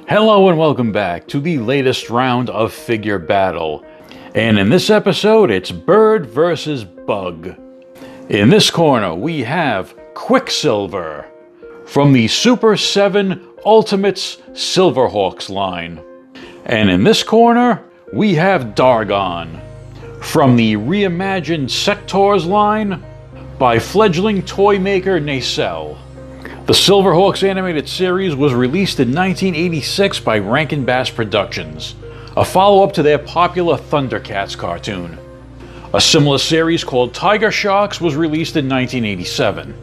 Hello and welcome back to the latest round of Figure Battle. And in this episode, it's Bird versus Bug. In this corner, we have Quicksilver from the Super 7 Ultimates Silverhawks line. And in this corner, we have Dargon from the reimagined Sectors line by fledgling toy maker Nacelle. The Silverhawks animated series was released in 1986 by Rankin Bass Productions, a follow-up to their popular Thundercats cartoon. A similar series called Tiger Sharks was released in 1987.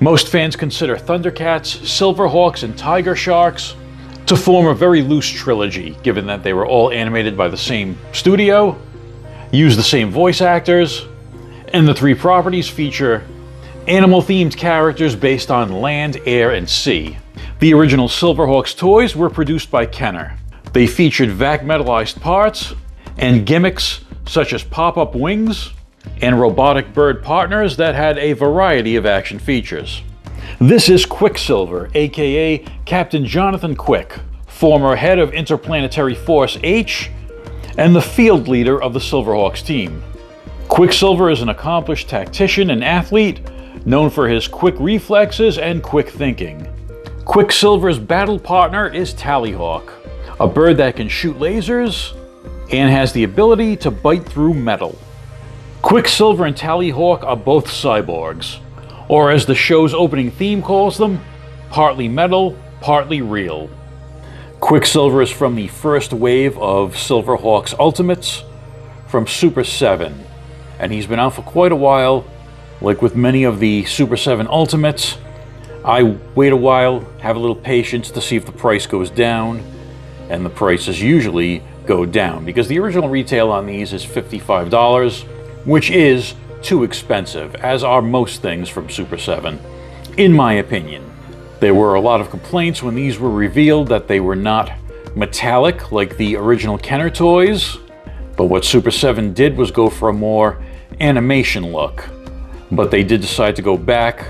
Most fans consider Thundercats, Silverhawks, and Tiger Sharks to form a very loose trilogy, given that they were all animated by the same studio, use the same voice actors, and the three properties feature animal-themed characters based on land, air, and sea. The original Silverhawks toys were produced by Kenner. They featured vac-metalized parts and gimmicks such as pop-up wings and robotic bird partners that had a variety of action features. This is Quicksilver, aka Captain Jonathan Quick, former head of Interplanetary Force H and the field leader of the Silverhawks team. Quicksilver is an accomplished tactician and athlete known for his quick reflexes and quick thinking. Quicksilver's battle partner is Tallyhawk, a bird that can shoot lasers and has the ability to bite through metal. Quicksilver and Tallyhawk are both cyborgs, or as the show's opening theme calls them, partly metal, partly real. Quicksilver is from the first wave of Silverhawks Ultimates from Super 7, and he's been out for quite a while. Like with many of the Super 7 Ultimates, I wait a while, have a little patience to see if the price goes down, and the prices usually go down, because the original retail on these is $55, which is too expensive, as are most things from Super 7, in my opinion. There were a lot of complaints when these were revealed that they were not metallic like the original Kenner toys, but what Super 7 did was go for a more animation look. But they did decide to go back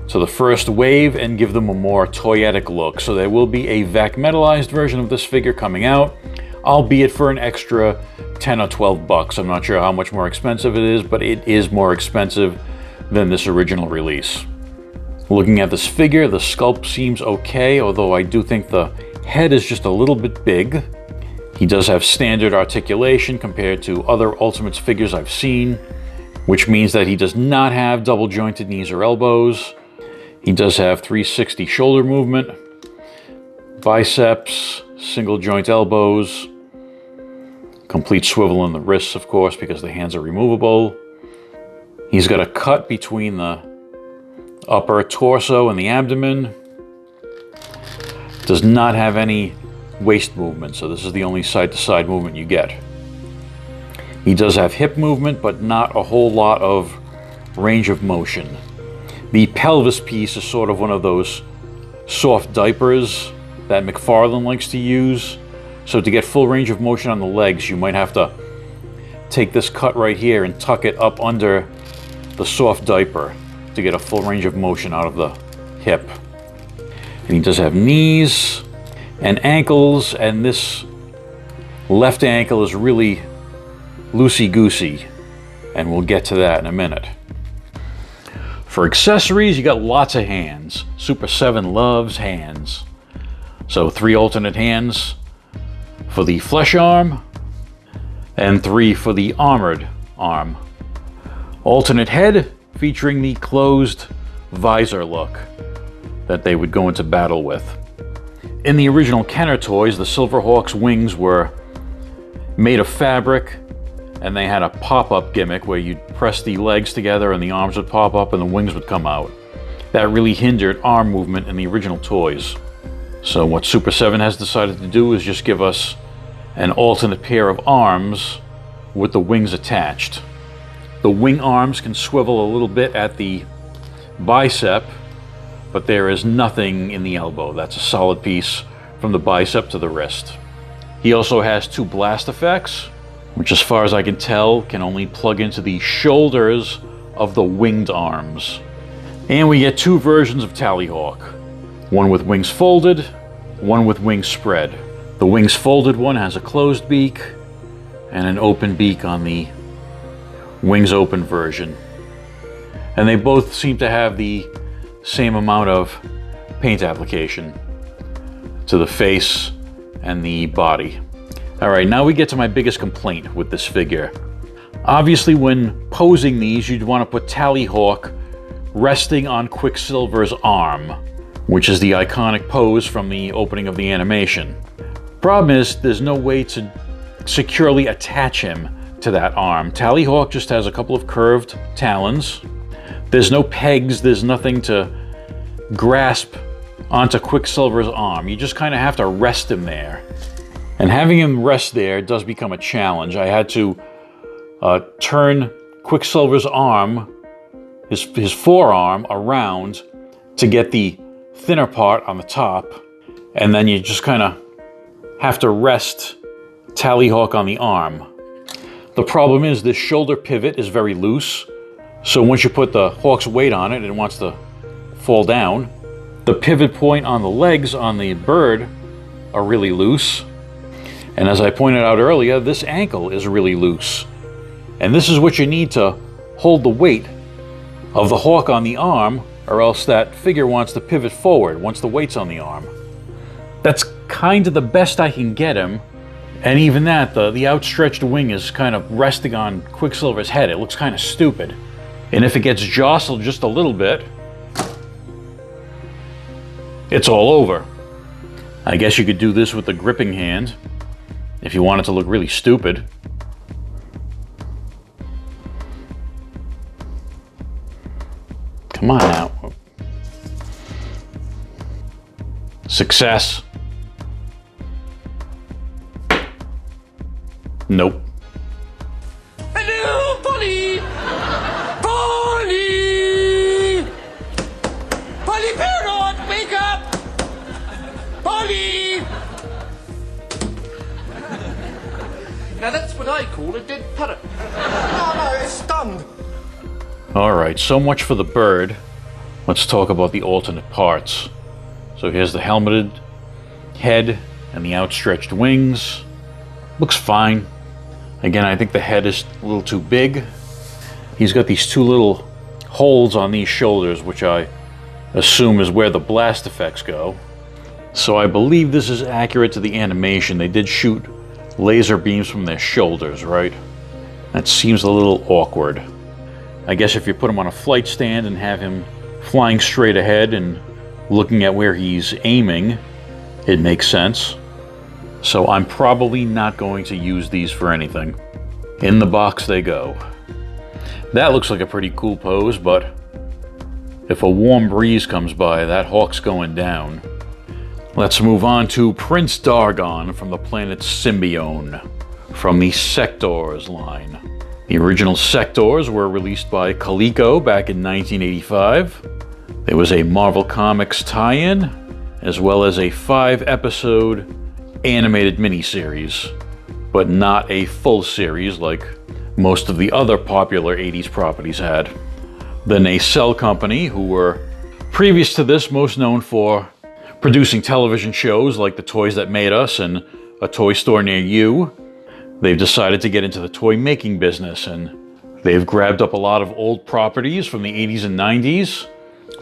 to the first wave and give them a more toyetic look. So there will be a vac-metalized version of this figure coming out, albeit for an extra 10 or 12 bucks. I'm not sure how much more expensive it is, but it is more expensive than this original release. Looking at this figure, the sculpt seems okay, although I do think the head is just a little bit big. He does have standard articulation compared to other Ultimates figures I've seen, which means that he does not have double jointed knees or elbows. He does have 360 shoulder movement, biceps, single joint elbows, complete swivel in the wrists, of course, because the hands are removable. He's got a cut between the upper torso and the abdomen. Does not have any waist movement, so this is the only side-to-side movement you get. He does have hip movement, but not a whole lot of range of motion. The pelvis piece is sort of one of those soft diapers that McFarlane likes to use. So to get full range of motion on the legs, you might have to take this cut right here and tuck it up under the soft diaper to get a full range of motion out of the hip. And he does have knees and ankles, and this left ankle is really loosey-goosey, and we'll get to that in a minute. For accessories, you got lots of hands. Super 7 loves hands. So 3 alternate hands for the flesh arm, and 3 for the armored arm. Alternate head featuring the closed visor look that they would go into battle with. In the original Kenner toys, the Silverhawks wings were made of fabric, and they had a pop-up gimmick where you'd press the legs together and the arms would pop up and the wings would come out. That really hindered arm movement in the original toys. So what Super 7 has decided to do is just give us an alternate pair of arms with the wings attached. The wing arms can swivel a little bit at the bicep, but there is nothing in the elbow. That's a solid piece from the bicep to the wrist. He also has 2 blast effects, which as far as I can tell can only plug into the shoulders of the winged arms. And we get 2 versions of Tallyhawk. One with wings folded, one with wings spread. The wings folded one has a closed beak and an open beak on the wings open version. And they both seem to have the same amount of paint application to the face and the body. All right, now we get to my biggest complaint with this figure. Obviously, when posing these, you'd want to put Tallyhawk resting on Quicksilver's arm, which is the iconic pose from the opening of the animation. Problem is, there's no way to securely attach him to that arm. Tallyhawk just has a couple of curved talons. There's no pegs, there's nothing to grasp onto Quicksilver's arm. You just kind of have to rest him there. And having him rest there does become a challenge. I had to turn Quicksilver's arm, his forearm, around to get the thinner part on the top, and then you just kind of have to rest Tallyhawk on the arm. The problem is this shoulder pivot is very loose, so once you put the hawk's weight on it, it wants to fall down. The pivot point on the legs on the bird are really loose, and as I pointed out earlier, this ankle is really loose. And this is what you need to hold the weight of the hawk on the arm, or else that figure wants to pivot forward once the weight's on the arm. That's kind of the best I can get him, and even that, the outstretched wing is kind of resting on Quicksilver's head. It looks kind of stupid. And if it gets jostled just a little bit, it's all over. I guess you could do this with the gripping hand if you want it to look really stupid. Come on now. Success. Nope. Hello, Polly! Polly! Polly Parrot, wake up! Polly! Now that's what I call a dead parrot. No, it's stunned. All right, so much for the bird. Let's talk about the alternate parts. So here's the helmeted head and the outstretched wings. Looks fine. Again, I think the head is a little too big. He's got these two little holes on these shoulders, which I assume is where the blast effects go. So I believe this is accurate to the animation. They did shoot laser beams from their shoulders, right? That seems a little awkward. I guess if you put him on a flight stand and have him flying straight ahead and looking at where he's aiming, it makes sense. So I'm probably not going to use these for anything. In the box they go. That looks like a pretty cool pose, but if a warm breeze comes by, that hawk's going down. Let's move on to Prince Dargon from the planet Symbione, from the Sectors line. The original Sectors were released by Coleco back in 1985. There was a Marvel Comics tie-in, as well as a 5-episode animated miniseries, but not a full series like most of the other popular 80s properties had. The Nacelle Company, who were previous to this most known for producing television shows like The Toys That Made Us and A Toy Store Near You, they've decided to get into the toy making business, and they've grabbed up a lot of old properties from the 80s and 90s.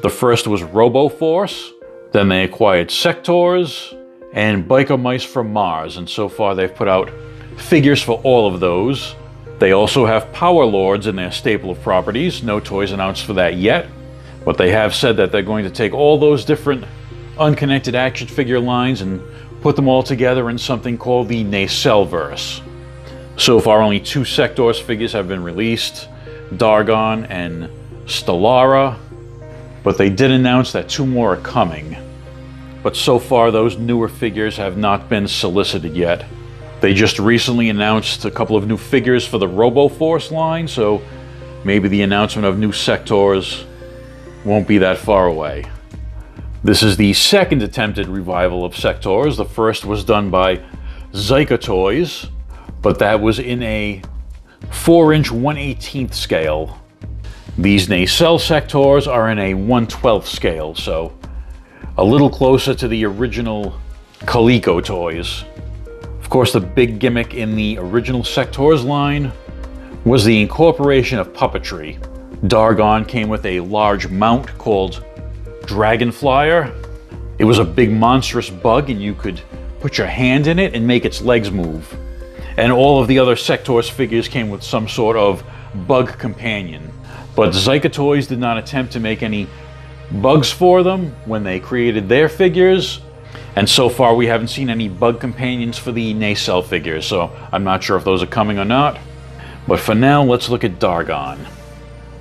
The first was RoboForce, then they acquired Sectors and Biker Mice from Mars, and so far they've put out figures for all of those. They also have Power Lords in their staple of properties. No toys announced for that yet, but they have said that they're going to take all those different unconnected action figure lines and put them all together in something called the Nacelleverse. So far, only 2 Sectors figures have been released, Dargon and Stellara, but they did announce that 2 more are coming. But so far, those newer figures have not been solicited yet. They just recently announced a couple of new figures for the RoboForce line, so maybe the announcement of new Sectors won't be that far away. This is the second attempted revival of Sectors. The first was done by Zyka Toys, but that was in a 4-inch 1/18 scale. These Nacelle Sectors are in a 1/12 scale, so a little closer to the original Coleco toys. Of course, the big gimmick in the original Sectors line was the incorporation of puppetry. Dargon came with a large mount called Dragon Flyer. It was a big monstrous bug, and you could put your hand in it and make its legs move. And all of the other Sectors figures came with some sort of bug companion. But Zyka Toys did not attempt to make any bugs for them when they created their figures. And so far we haven't seen any bug companions for the Nacelle figures, so I'm not sure if those are coming or not. But for now, let's look at Dargon.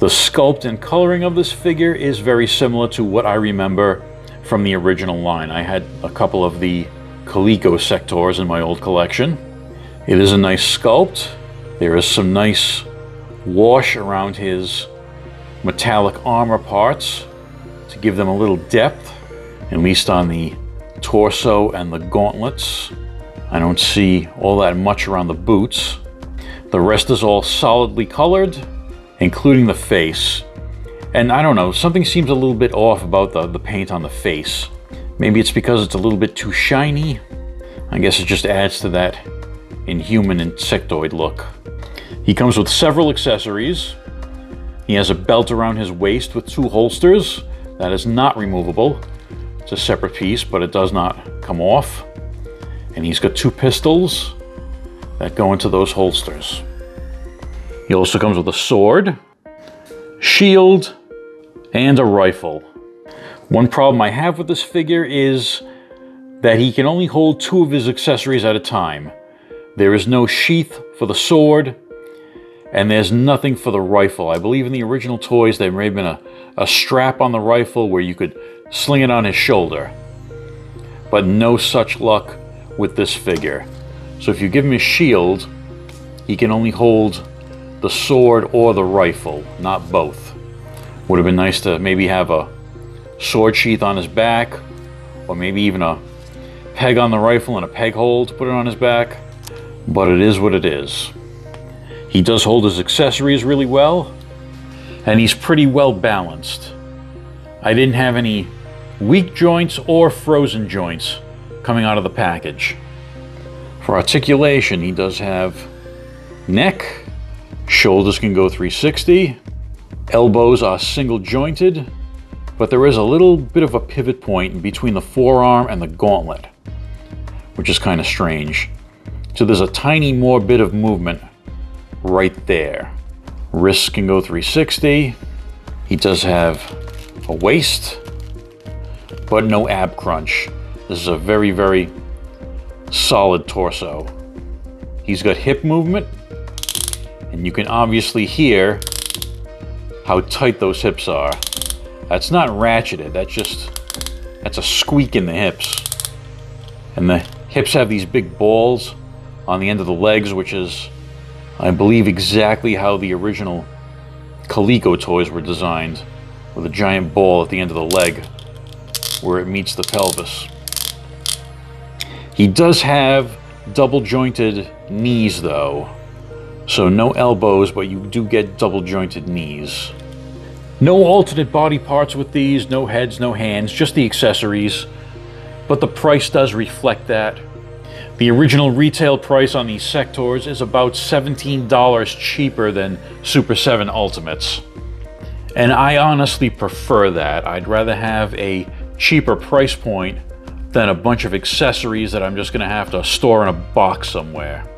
The sculpt and coloring of this figure is very similar to what I remember from the original line. I had a couple of the Coleco Sectors in my old collection. It is a nice sculpt. There is some nice wash around his metallic armor parts to give them a little depth, at least on the torso and the gauntlets. I don't see all that much around the boots. The rest is all solidly colored, including the face. And I don't know, something seems a little bit off about the paint on the face. Maybe it's because it's a little bit too shiny. I guess it just adds to that inhuman insectoid look. He comes with several accessories. He has a belt around his waist with 2 holsters. That is not removable. It's a separate piece, but it does not come off. And he's got 2 pistols that go into those holsters. He also comes with a sword, shield, and a rifle. One problem I have with this figure is that he can only hold 2 of his accessories at a time. There is no sheath for the sword, and there's nothing for the rifle. I believe in the original toys there may have been a strap on the rifle where you could sling it on his shoulder. But no such luck with this figure. So if you give him a shield, he can only hold the sword or the rifle, not both. Would have been nice to maybe have a sword sheath on his back, or maybe even a peg on the rifle and a peg hole to put it on his back. But it is what it is. He does hold his accessories really well, and he's pretty well balanced. I didn't have any weak joints or frozen joints coming out of the package. For articulation, he does have neck, shoulders can go 360, elbows are single jointed, but there is a little bit of a pivot point between the forearm and the gauntlet, which is kind of strange. So there's a tiny more bit of movement right there. Wrists can go 360. He does have a waist, but no ab crunch. This is a very, very solid torso. He's got hip movement, and you can obviously hear how tight those hips are. That's not ratcheted, that's a squeak in the hips. And the hips have these big balls on the end of the legs, which is, I believe, exactly how the original Coleco toys were designed, with a giant ball at the end of the leg where it meets the pelvis. He does have double jointed knees though, so no elbows, but you do get double jointed knees. No alternate body parts with these, no heads, no hands, just the accessories, but the price does reflect that. The original retail price on these Sectors is about $17 cheaper than Super 7 Ultimates. And I honestly prefer that. I'd rather have a cheaper price point than a bunch of accessories that I'm just going to have to store in a box somewhere.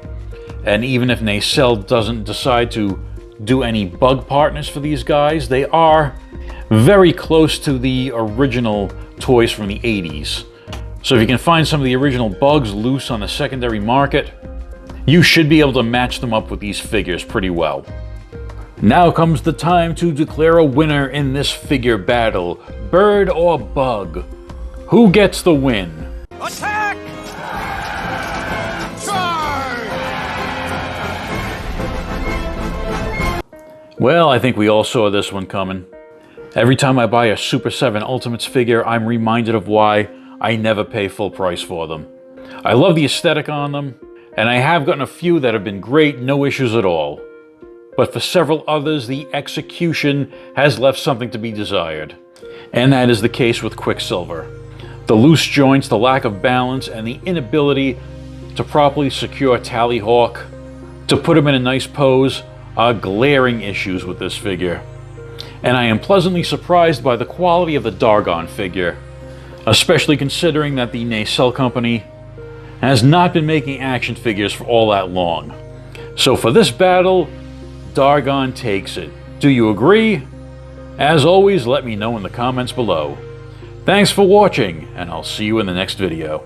And even if Nacelle doesn't decide to do any bug partners for these guys, they are very close to the original toys from the 80s. So if you can find some of the original bugs loose on the secondary market, you should be able to match them up with these figures pretty well. Now comes the time to declare a winner in this figure battle. Bird or bug? Who gets the win? Attack! Charge! Well, I think we all saw this one coming. Every time I buy a Super 7 Ultimates figure, I'm reminded of why I never pay full price for them. I love the aesthetic on them, and I have gotten a few that have been great, no issues at all. But for several others, the execution has left something to be desired. And that is the case with Quicksilver. The loose joints, the lack of balance, and the inability to properly secure Tallyhawk, to put him in a nice pose, are glaring issues with this figure. And I am pleasantly surprised by the quality of the Dargon figure, especially considering that the Nacelle Company has not been making action figures for all that long. So for this battle, Dargon takes it. Do you agree? As always, let me know in the comments below. Thanks for watching, and I'll see you in the next video.